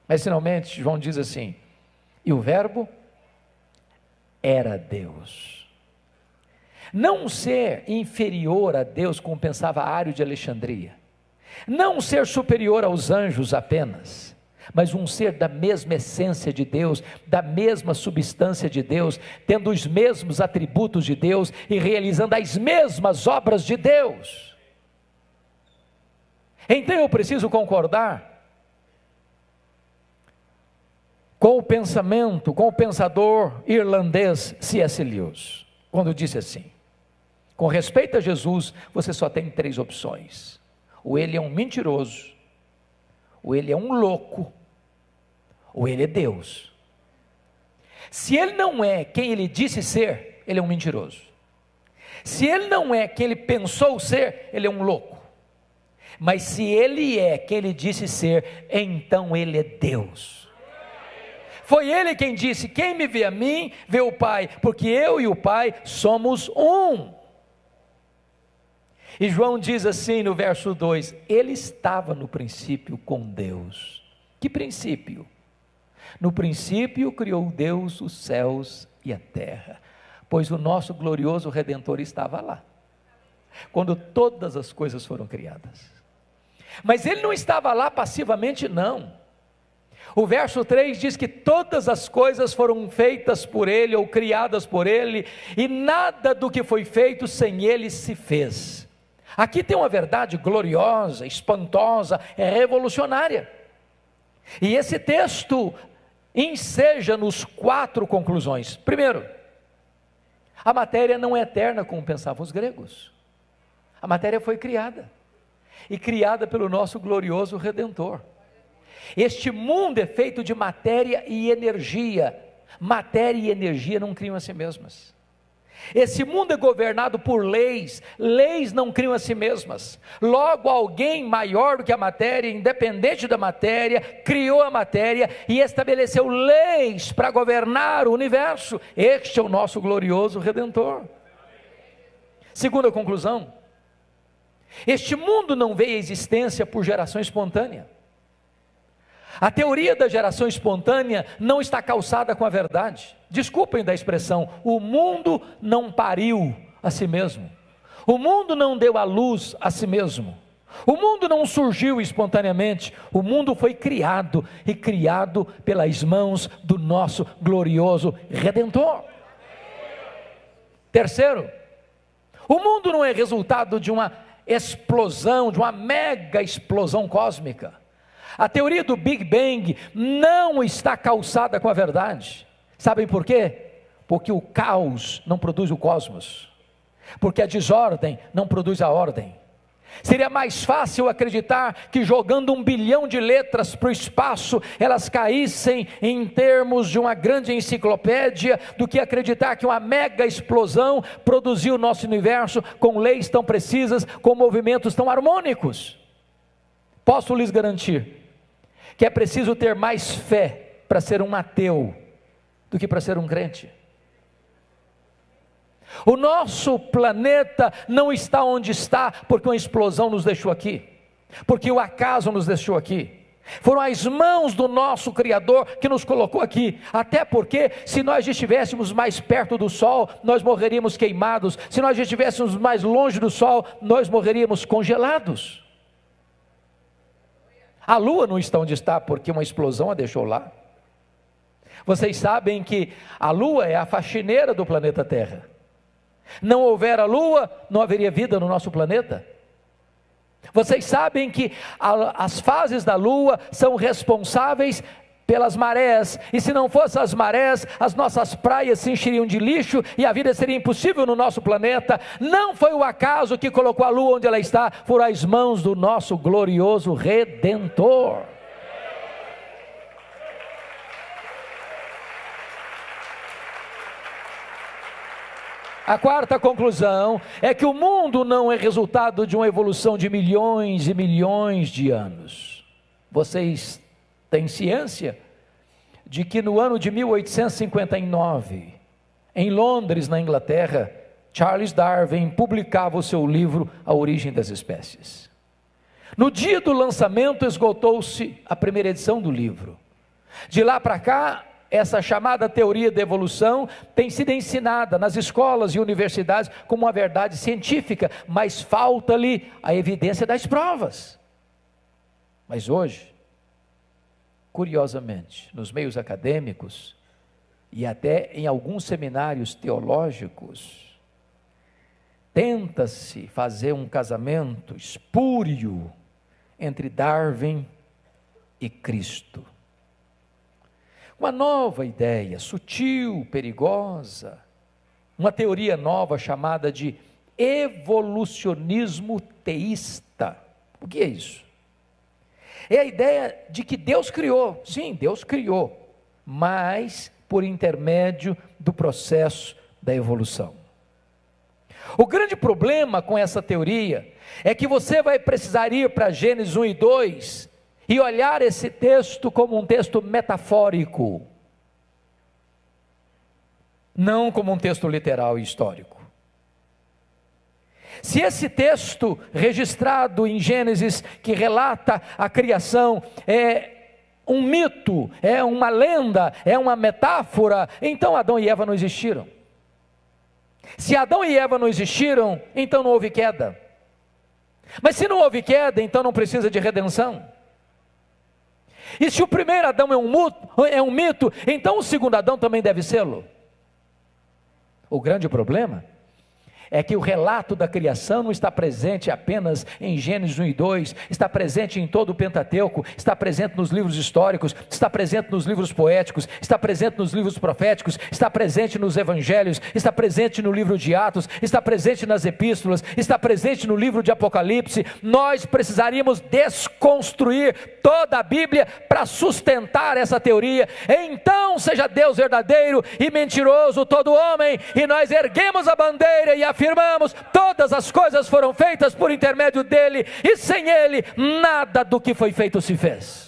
Mas finalmente João diz assim: e o verbo era Deus. Não um ser inferior a Deus, como pensava Ário de Alexandria, não um ser superior aos anjos apenas, mas um ser da mesma essência de Deus, da mesma substância de Deus, tendo os mesmos atributos de Deus e realizando as mesmas obras de Deus. Então eu preciso concordar com o pensamento, com o pensador irlandês C.S. Lewis, quando disse assim: com respeito a Jesus, você só tem 3 opções: ou ele é um mentiroso, ou ele é um louco, ou ele é Deus. Se ele não é quem ele disse ser, ele é um mentiroso. Se ele não é quem ele pensou ser, ele é um louco. Mas se ele é quem ele disse ser, então ele é Deus. Foi ele quem disse: quem me vê a mim, vê o Pai, porque eu e o Pai somos um. E João diz assim no verso 2: ele estava no princípio com Deus. Que princípio? No princípio criou Deus os céus e a terra, pois o nosso glorioso Redentor estava lá, quando todas as coisas foram criadas. Mas ele não estava lá passivamente, não. O verso 3 diz que todas as coisas foram feitas por ele, ou criadas por ele, e nada do que foi feito sem ele se fez. Aqui tem uma verdade gloriosa, espantosa, revolucionária. E esse texto enseja-nos 4 conclusões. Primeiro, a matéria não é eterna como pensavam os gregos. A matéria foi criada, e criada pelo nosso glorioso Redentor. Este mundo é feito de matéria e energia. Matéria e energia não criam a si mesmas. Esse mundo é governado por leis. Leis não criam a si mesmas. Logo, alguém maior do que a matéria, independente da matéria, criou a matéria e estabeleceu leis para governar o universo. Este é o nosso glorioso Redentor. Segunda conclusão: este mundo não veio à existência por geração espontânea. A teoria da geração espontânea não está calçada com a verdade. Desculpem da expressão, o mundo não pariu a si mesmo. O mundo não deu à luz a si mesmo. O mundo não surgiu espontaneamente. O mundo foi criado, e criado pelas mãos do nosso glorioso Redentor. Terceiro, o mundo não é resultado de uma explosão, de uma mega explosão cósmica. A teoria do Big Bang não está calçada com a verdade. Sabem por quê? Porque o caos não produz o cosmos, porque a desordem não produz a ordem. Seria mais fácil acreditar que jogando 1 bilhão de letras para o espaço, elas caíssem em termos de uma grande enciclopédia, do que acreditar que uma mega explosão produziu o nosso universo com leis tão precisas, com movimentos tão harmônicos. Posso lhes garantir que é preciso ter mais fé para ser um ateu do que para ser um crente. O nosso planeta não está onde está porque uma explosão nos deixou aqui, porque o acaso nos deixou aqui. Foram as mãos do nosso Criador que nos colocou aqui. Até porque se nós estivéssemos mais perto do Sol, nós morreríamos queimados. Se nós estivéssemos mais longe do Sol, nós morreríamos congelados. A Lua não está onde está porque uma explosão a deixou lá. Vocês sabem que a Lua é a faxineira do planeta Terra. Não houver a Lua, não haveria vida no nosso planeta. Vocês sabem que as fases da Lua são responsáveis pelas marés, e se não fossem as marés, as nossas praias se encheriam de lixo, e a vida seria impossível no nosso planeta. Não foi o acaso que colocou a Lua onde ela está, foram as mãos do nosso glorioso Redentor. A quarta conclusão é que o mundo não é resultado de uma evolução de milhões e milhões de anos. Vocês têm ciência de que no ano de 1859, em Londres, na Inglaterra, Charles Darwin publicava o seu livro A Origem das Espécies. No dia do lançamento esgotou-se a primeira edição do livro. De lá para cá, essa chamada teoria da evolução tem sido ensinada nas escolas e universidades como uma verdade científica, mas falta-lhe a evidência das provas. Mas hoje, curiosamente, nos meios acadêmicos e até em alguns seminários teológicos, tenta-se fazer um casamento espúrio entre Darwin e Cristo. Uma nova ideia, sutil, perigosa, uma teoria nova chamada de evolucionismo teísta. O que é isso? É a ideia de que Deus criou, sim, Deus criou, mas por intermédio do processo da evolução. O grande problema com essa teoria é que você vai precisar ir para Gênesis 1 e 2 e olhar esse texto como um texto metafórico, não como um texto literal e histórico. Se esse texto registrado em Gênesis, que relata a criação, é um mito, é uma lenda, é uma metáfora, então Adão e Eva não existiram. Se Adão e Eva não existiram, então não houve queda. Mas se não houve queda, então não precisa de redenção. E se o primeiro Adão é um mito, então o segundo Adão também deve sê-lo. O grande problema é que o relato da criação não está presente apenas em Gênesis 1 e 2, está presente em todo o Pentateuco, está presente nos livros históricos, está presente nos livros poéticos, está presente nos livros proféticos, está presente nos evangelhos, está presente no livro de Atos, está presente nas epístolas, está presente no livro de Apocalipse. Nós precisaríamos desconstruir toda a Bíblia para sustentar essa teoria. Então seja Deus verdadeiro e mentiroso todo homem, e nós erguemos a bandeira e afirmamos: todas as coisas foram feitas por intermédio dele, e sem ele nada do que foi feito se fez.